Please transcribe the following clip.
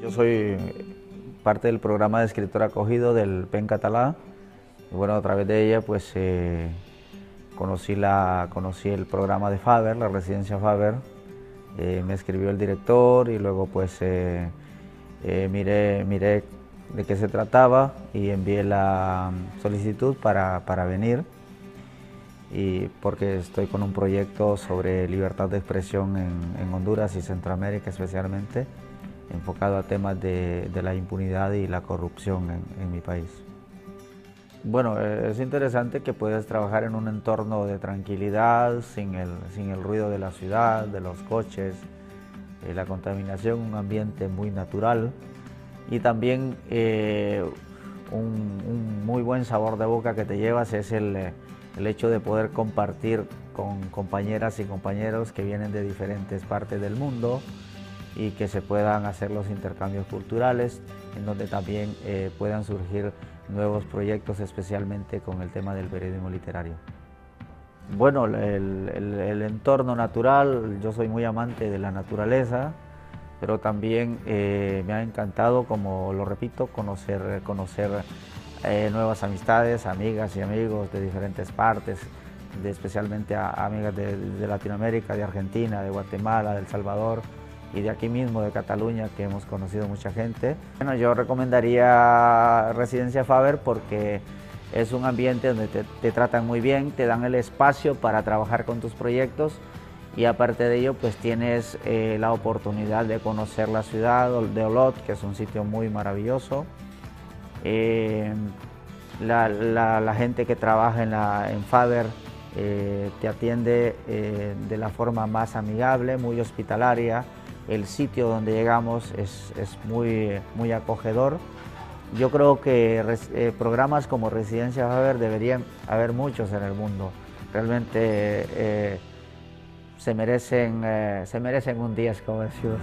Yo soy parte del programa de escritor acogido del PEN Català. Y bueno, a través de ella pues conocí el programa de Faber, la residencia Faber. Me escribió el director y luego pues miré de qué se trataba y envié la solicitud para venir, y porque estoy con un proyecto sobre libertad de expresión en Honduras y Centroamérica especialmente, enfocado a temas de la impunidad y la corrupción en mi país. Bueno, es interesante que puedes trabajar en un entorno de tranquilidad, sin el ruido de la ciudad, de los coches, la contaminación, un ambiente muy natural y también un muy buen sabor de boca que te llevas es el hecho de poder compartir con compañeras y compañeros que vienen de diferentes partes del mundo y que se puedan hacer los intercambios culturales, en donde también puedan surgir nuevos proyectos, especialmente con el tema del periodismo literario. Bueno, el entorno natural, yo soy muy amante de la naturaleza, pero también me ha encantado, como lo repito, conocer nuevas amistades, amigas y amigos de diferentes partes, especialmente amigas de Latinoamérica, de Argentina, de Guatemala, de El Salvador y de aquí mismo, de Cataluña, que hemos conocido mucha gente. Bueno, yo recomendaría Residencia Faber porque es un ambiente donde te tratan muy bien, te dan el espacio para trabajar con tus proyectos y aparte de ello pues tienes la oportunidad de conocer la ciudad de Olot, que es un sitio muy maravilloso. La gente que trabaja en Faber te atiende de la forma más amigable, muy hospitalaria. El sitio donde llegamos es muy acogedor. Yo creo que programas como Residencia Faber deberían haber muchos en el mundo. Realmente se merecen un 10, como decimos.